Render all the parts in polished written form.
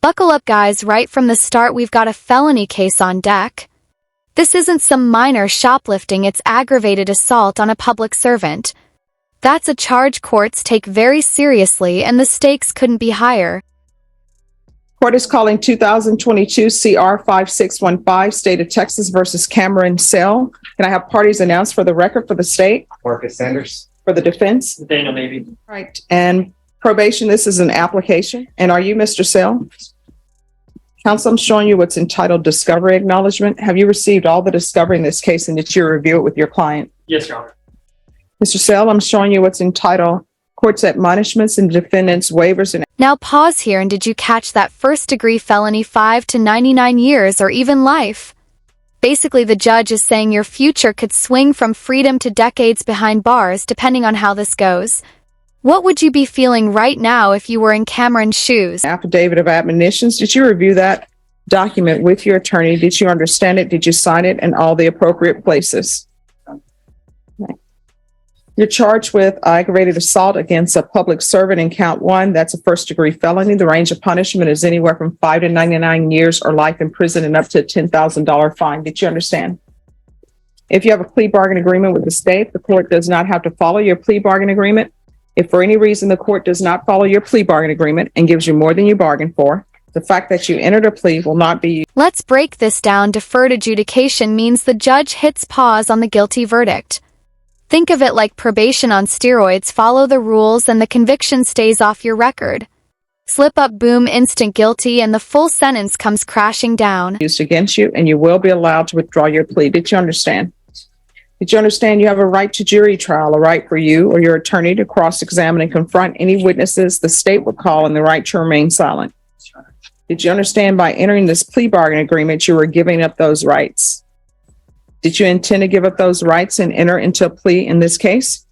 Buckle up, guys. Right from the start, we've got a felony case on deck. This isn't some minor shoplifting, it's aggravated assault on a public servant. That's a charge courts take very seriously, and the stakes couldn't be higher. Court is calling 2022 CR 5615, State of Texas versus Cameron Sell. Can I have parties announced for the record for the state? Marcus Sanders. For the defense? Daniel Navy. Right. And probation, this is an application. And are you Mr. Sell? Counsel, I'm showing you what's entitled Discovery Acknowledgement. Have you received all the discovery in this case, and did you review it with your client? Yes, Your Honor. Mr. Sell, I'm showing you what's entitled Court's Admonishments and Defendants' Waivers and... Now pause here, and did you catch that first-degree felony 5 to 99 years or even life? Basically, the judge is saying your future could swing from freedom to decades behind bars depending on how this goes. What would you be feeling right now if you were in Cameron's shoes? Affidavit of admonitions. Did you review that document with your attorney? Did you understand it? Did you sign it in all the appropriate places? Okay. You're charged with aggravated assault against a public servant in count 1. That's a first-degree felony. The range of punishment is anywhere from 5 to 99 years or life in prison and up to a $10,000 fine. Did you understand? If you have a plea bargain agreement with the state, the court does not have to follow your plea bargain agreement. If for any reason the court does not follow your plea bargain agreement and gives you more than you bargained for, the fact that you entered a plea will not be used. Let's break this down. Deferred adjudication means the judge hits pause on the guilty verdict. Think of it like probation on steroids. Follow the rules and the conviction stays off your record. Slip up, boom, instant guilty, and the full sentence comes crashing down. Used against you, and you will be allowed to withdraw your plea. Did you understand? Did you understand you have a right to jury trial, a right for you or your attorney to cross-examine and confront any witnesses the state would call, and the right to remain silent? Did you understand by entering this plea bargain agreement, you were giving up those rights? Did you intend to give up those rights and enter into a plea in this case?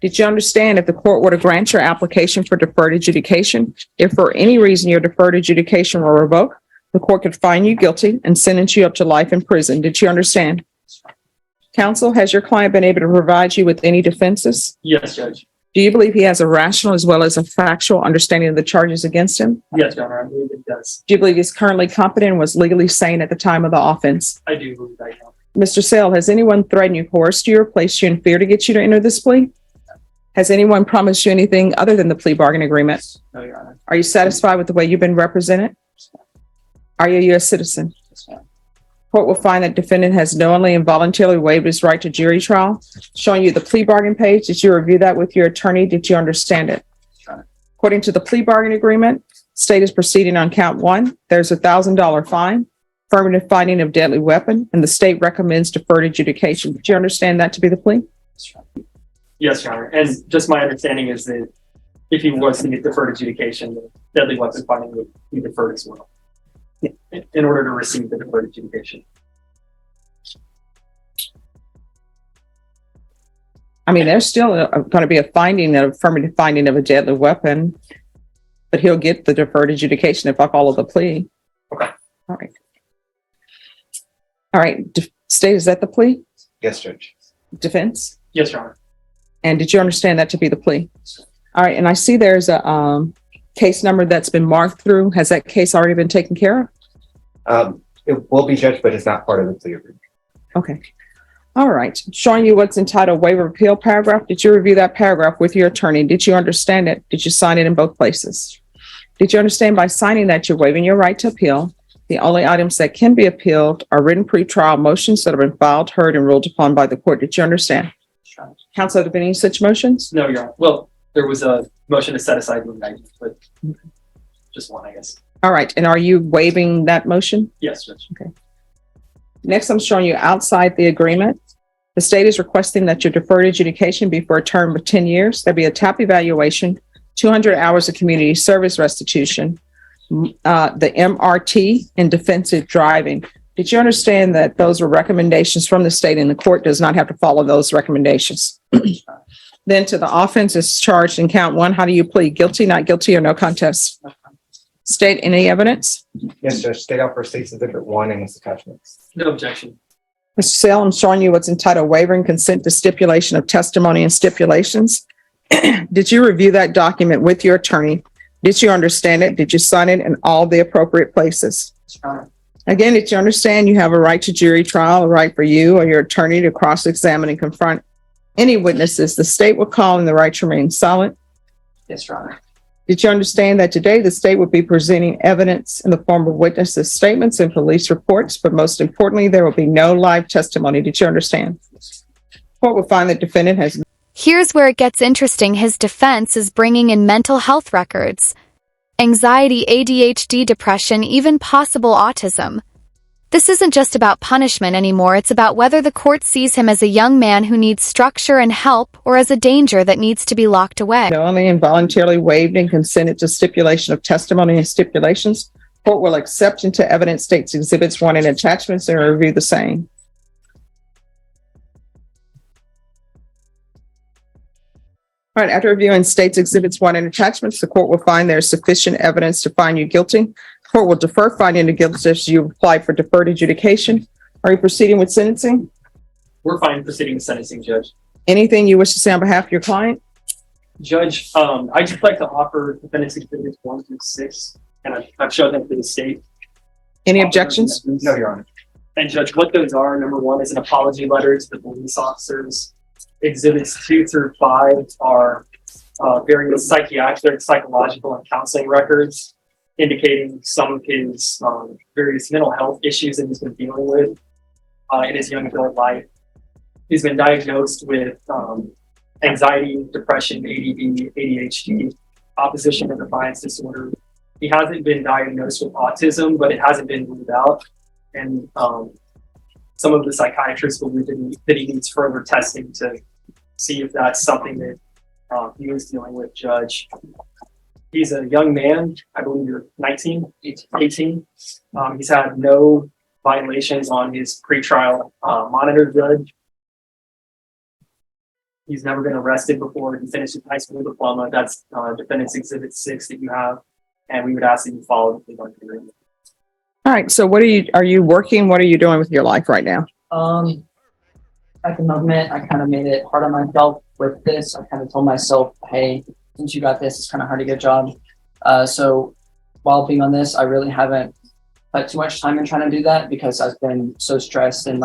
Did you understand if the court were to grant your application for deferred adjudication, if for any reason your deferred adjudication were revoked, the court could find you guilty and sentence you up to life in prison? Did you understand? Counsel, has your client been able to provide you with any defenses? Yes, Judge. Do you believe he has a rational as well as a factual understanding of the charges against him? Yes, Your Honor, I believe it does. Do you believe he's currently competent and was legally sane at the time of the offense? I do believe that, Your Honor. Mr. Sell, has anyone threatened you, coerced you, or placed you in fear to get you to enter this plea? Has anyone promised you anything other than the plea bargain agreement? No, Your Honor. Are you satisfied with the way you've been represented? Are you a U.S. citizen? Yes, ma'am. Court will find that defendant has knowingly and voluntarily waived his right to jury trial. Showing you the plea bargain page. Did you review that with your attorney? Did you understand it? Sure. According to the plea bargain agreement, state is proceeding on count 1. There's a $1,000 fine, affirmative finding of deadly weapon, and the state recommends deferred adjudication. Did you understand that to be the plea? Yes, Your Honor. And just my understanding is that if he was to get deferred adjudication, the deadly weapon finding would be deferred as well. In order to receive the deferred adjudication. I mean, there's still going to be a finding, an affirmative finding of a deadly weapon, but he'll get the deferred adjudication if I follow the plea. Okay. All right. All right. State, is that the plea? Yes, Judge. Defense? Yes, Your Honor. And did you understand that to be the plea? All right. And I see there's a case number that's been marked through. Has that case already been taken care of? It will be, Judge, but it's not part of the plea agreement. Okay. All right. Showing you what's entitled waiver of appeal paragraph. Did you review that paragraph with your attorney? Did you understand it? Did you sign it in both places? Did you understand by signing that you're waiving your right to appeal? The only items that can be appealed are written pretrial motions that have been filed, heard, and ruled upon by the court. Did you understand? Sure. Counsel, have there been any such motions? No, Your Honor. Well, there was a motion to set aside the indictment, but just one, I guess. All right. And are you waiving that motion? Yes, Judge. Okay. Next, I'm showing you outside the agreement. The state is requesting that your deferred adjudication be for a term of 10 years. There'll be a TAP evaluation, 200 hours of community service restitution, the MRT, and defensive driving. Did you understand that those were recommendations from the state and the court does not have to follow those recommendations? Then to the offense is charged in count 1. How do you plead? Guilty, not guilty, or no contest? State, any evidence? Yes, Judge. State out for State's Exhibit 1 and its attachments. No objection. Mr. Sell, I'm showing you what's entitled waiver and consent to stipulation of testimony and stipulations. Did you review that document with your attorney? Did you understand it? Did you sign it in all the appropriate places? Yes, Your Honor. Again, did you understand you have a right to jury trial, a right for you or your attorney to cross-examine and confront any witnesses the state will call and the right to remain silent? Yes, Your Honor. Did you understand that today the state will be presenting evidence in the form of witnesses' statements and police reports, but most importantly, there will be no live testimony? Did you understand? Court will find the defendant has. Here's where it gets interesting. His defense is bringing in mental health records. Anxiety, ADHD, depression, even possible autism. This isn't just about punishment anymore, it's about whether the court sees him as a young man who needs structure and help or as a danger that needs to be locked away. Knowingly and voluntarily waived and consented to stipulation of testimony and stipulations. Court will accept into evidence states exhibits 1 and attachments and review the same. All right, after reviewing states exhibits 1 and attachments, the court will find there is sufficient evidence to find you guilty. Court will defer finding of guilt if you apply for deferred adjudication. Are you proceeding with sentencing? We're fine proceeding with sentencing, Judge. Anything you wish to say on behalf of your client? Judge, I'd just like to offer defendants exhibits 1 through 6, and I've showed them to the state. Any objections? No, Your Honor. And Judge, what those are, number 1 is an apology letter to the police officers. Exhibits 2 through 5 are various psychiatric, psychological, and counseling records indicating some of his various mental health issues that he's been dealing with in his young adult life. He's been diagnosed with anxiety, depression, ADD, ADHD, opposition and defiance disorder. He hasn't been diagnosed with autism, but it hasn't been ruled out. And some of the psychiatrists believe that he needs further testing to see if that's something that he was dealing with, Judge. He's a young man. I believe you're 18. He's had no violations on his pretrial monitor, Judge. He's never been arrested before. He finished his high school diploma. That's defendant's exhibit 6 that you have. And we would ask that you follow the plea bargain agreement. All right, so are you working? What are you doing with your life right now? At the moment, I kind of made it hard on myself with this. I kind of told myself, hey, since you got this, it's kind of hard to get a job. So while being on this, I really haven't put too much time in trying to do that because I've been so stressed and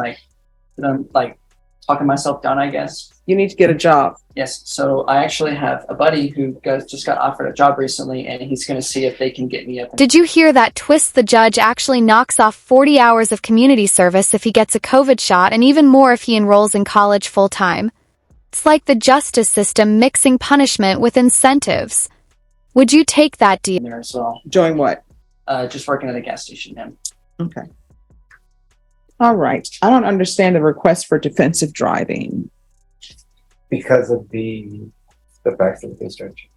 talking myself down, I guess. You need to get a job. Yes. So I actually have a buddy who just got offered a job recently, and he's going to see if they can get me up. Did you hear that twist? The judge actually knocks off 40 hours of community service if he gets a COVID shot, and even more if he enrolls in college full-time. It's like the justice system mixing punishment with incentives. Would you take that deal? There as well. Doing what? Just working at a gas station now. Okay. All right. I don't understand the request for defensive driving. Because of the facts of the discharge.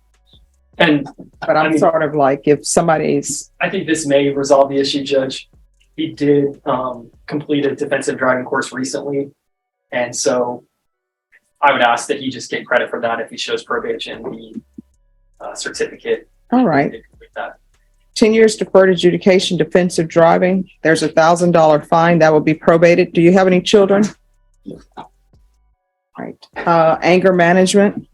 And But I'm sort of like, if somebody's, I think this may resolve the issue, Judge. He did complete a defensive driving course recently. And so I would ask that he just get credit for that if he shows probation, the certificate. all right. That. 10 years deferred adjudication, defensive driving. There's $1,000 fine that will be probated. Do you have any children? Right. Anger management.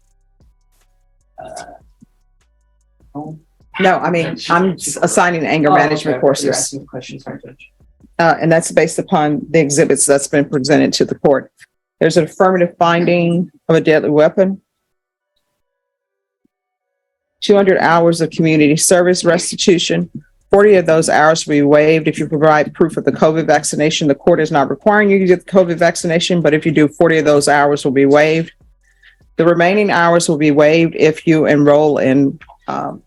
No, I mean, I'm assigning anger management courses. You're asking questions, sorry, Judge. And that's based upon the exhibits that's been presented to the court. There's an affirmative finding of a deadly weapon. 200 hours of community service restitution. 40 of those hours will be waived if you provide proof of the COVID vaccination. The court is not requiring you to get the COVID vaccination, but if you do, 40 of those hours will be waived. The remaining hours will be waived if you enroll in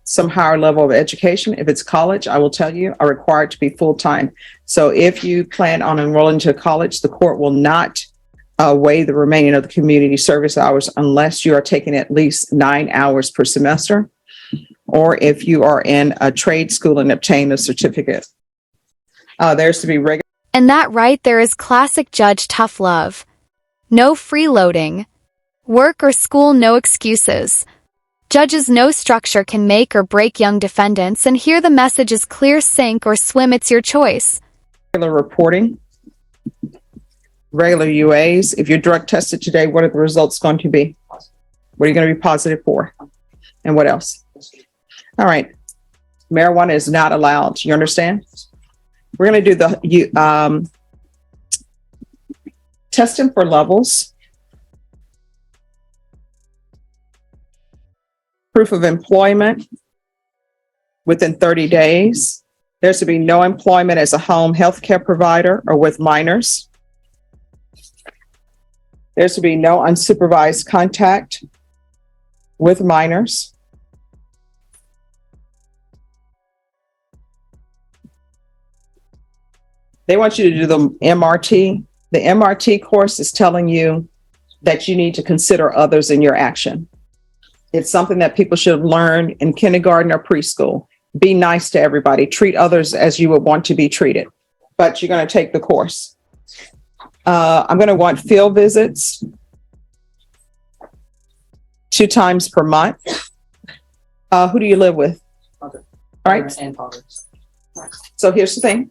some higher level of education. If it's college, I will tell you, are required to be full-time. So if you plan on enrolling to college, the court will not waive the remaining of the community service hours unless you are taking at least 9 hours per semester, or if you are in a trade school and obtain a certificate. There's to be regular. And that right there is classic judge tough love. No freeloading. Work or school, no excuses. Judges, no structure can make or break young defendants, and here the message is clear: sink or swim, it's your choice. Regular reporting, regular UAs. If you're drug tested today, what are the results going to be? What are you going to be positive for? And what else? All right. Marijuana is not allowed. You understand? We're going to do the testing for levels. Proof of employment within 30 days. There's to be no employment as a home healthcare provider or with minors. There's to be no unsupervised contact with minors. They want you to do the MRT. The MRT course is telling you that you need to consider others in your action. It's something that people should learn in kindergarten or preschool. Be nice to everybody. Treat others as you would want to be treated. But you're going to take the course. I'm going to want field visits 2 times per month. Who do you live with? Father. All right. And father. So here's the thing.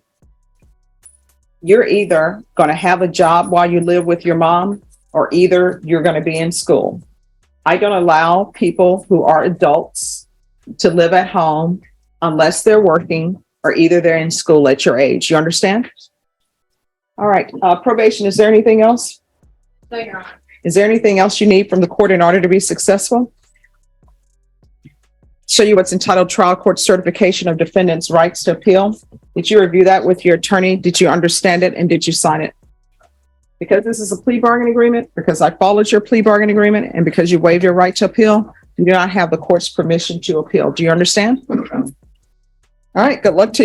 You're either going to have a job while you live with your mom, or either you're going to be in school. I don't allow people who are adults to live at home unless they're working or either they're in school at your age. You understand? All right. Probation, is there anything else? No, Your Honor. Is there anything else you need from the court in order to be successful? Show you what's entitled Trial Court Certification of Defendant's Rights to Appeal. Did you review that with your attorney? Did you understand it and did you sign it? Because this is a plea bargain agreement, because I followed your plea bargain agreement, and because you waived your right to appeal, you do not have the court's permission to appeal. Do you understand? All right, good luck to you.